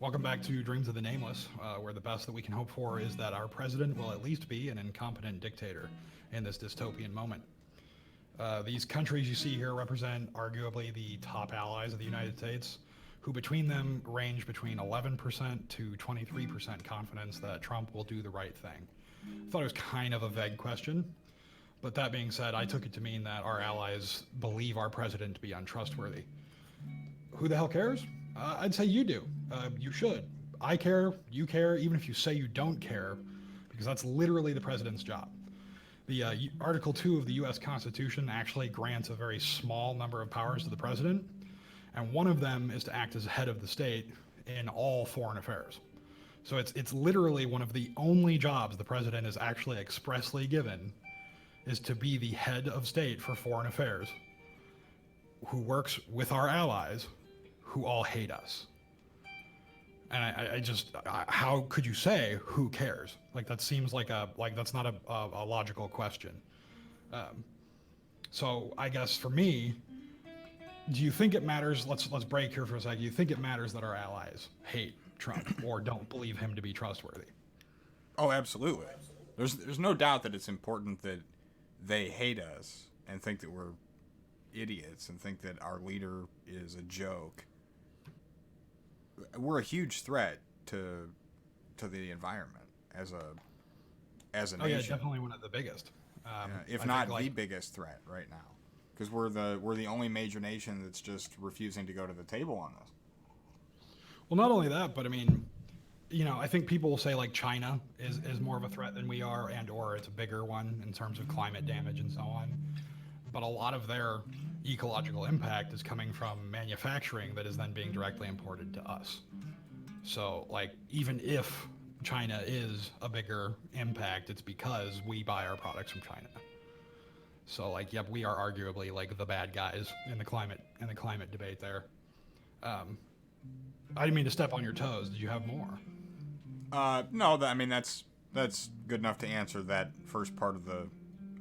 Welcome back to Dreams of the Nameless, where the best that we can hope for is that our president will at least be an incompetent dictator in this dystopian moment. These countries you see here represent arguably the top allies of the United States, who between them range between 11% to 23% confidence that Trump will do the right thing. I thought it was kind of a vague question, but that being said, I took it to mean that our allies believe our president to be untrustworthy. Who the hell cares? I'd say you do. You should. I care. You care. Even if you say you don't care, because that's literally the president's job. The Article 2 of the U.S. Constitution actually grants a very small number of powers to the president, and one of them is to act as head of the state in all foreign affairs. So it's literally one of the only jobs the president is actually expressly given is to be the head of state for foreign affairs, who works with our allies, who all hate us. And how could you say who cares? Like that seems like that's not a logical question. Um, so I guess for me, do you think it matters? Let's break here for a second. Do you think it matters that our allies hate Trump or don't believe him to be trustworthy? Oh, absolutely. There's no doubt that it's important that they hate us and think that we're idiots and think that our leader is a joke. We're a huge threat to the environment as a Oh yeah, nation. definitely one of the biggest. If I not think the like biggest threat right now, because we're the only major nation that's just refusing to go to the table on this. well, not only that, but I mean, I think people will say like China is more of a threat than we are, and or it's a bigger one in terms of climate damage and so on. But a lot of their ecological impact is coming from manufacturing that is then being directly imported to us. So, like, even if China is a bigger impact, it's because we buy our products from China. So, like, yep, we are arguably like the bad guys in the climate debate there. Um, I didn't mean to step on your toes. Did you have more? No, I mean that's good enough to answer that first part of the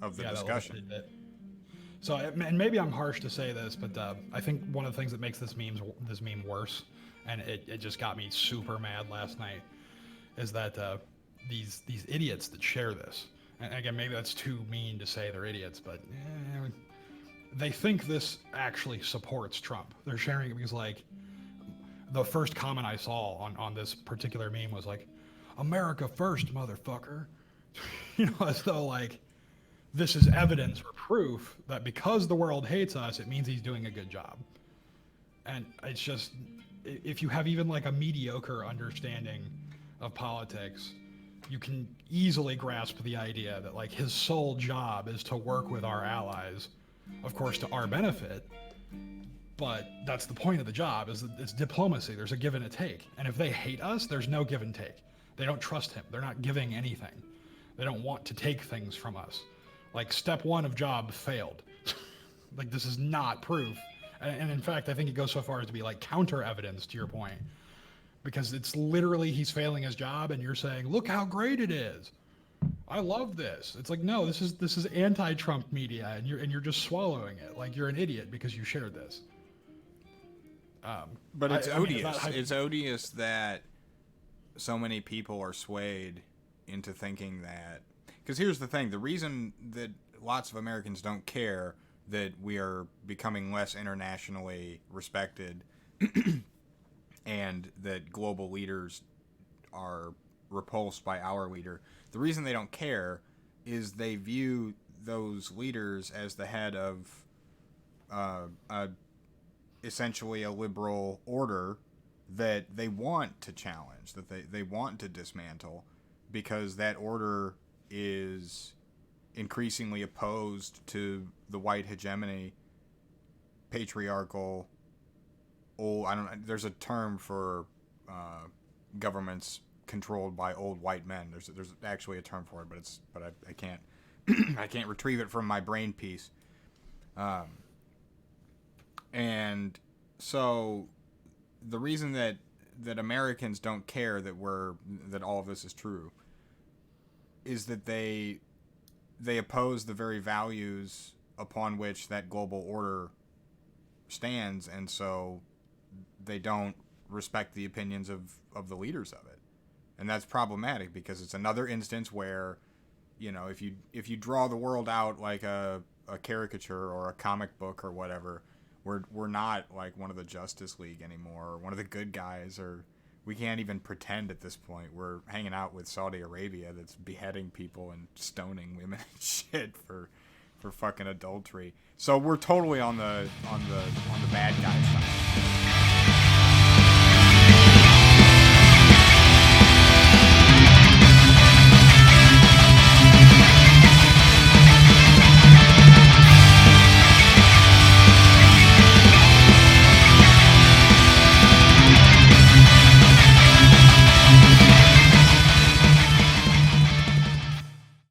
Yeah, that little discussion. tidbit. So, and maybe I'm harsh to say this, but I think one of the things that makes this meme worse, and it just got me super mad last night, is that these idiots that share this, and again, maybe that's too mean to say they're idiots, but they think this actually supports Trump. They're sharing it because like the first comment I saw on this particular meme was like, "America first, motherfucker," as though like this is evidence or proof that because the world hates us, it means he's doing a good job. And it's just, if you have even like a mediocre understanding of politics, you can easily grasp the idea that like his sole job is to work with our allies, of course, to our benefit. But that's the point of the job is that it's diplomacy. There's a give and a take. And if they hate us, there's no give and take. They don't trust him. They're not giving anything. They don't want to take things from us. Like step one of job failed. Like this is not proof. And in fact, I think it goes so far as to be like counter evidence to your point, because it's literally he's failing his job, and you're saying, "Look how great it is. I love this." It's like, no, this is anti-Trump media, and you're just swallowing it. Like you're an idiot because you shared this. But it's I mean, is that odious. It's odious that so many people are swayed into thinking that. Because here's the thing: the reason that lots of Americans don't care that we are becoming less internationally respected and that global leaders are repulsed by our leader, the reason they don't care is they view those leaders as the head of a essentially a liberal order that they want to challenge, that they want to dismantle, because that order is increasingly opposed to the white hegemony, patriarchal, old. I don't know. There's a term for governments controlled by old white men. There's actually a term for it, but I can't I can't retrieve it from my brain piece. And so the reason that Americans don't care that all of this is true is that they oppose the very values upon which that global order stands, and so they don't respect the opinions of the leaders of it. And that's problematic because it's another instance where, you know, if you draw the world out like a caricature or a comic book or whatever, we're not like one of the Justice League anymore, or one of the good guys, or we can't even pretend at this point. We're hanging out with Saudi Arabia that's beheading people and stoning women and shit for fucking adultery. So we're totally on the bad guy side.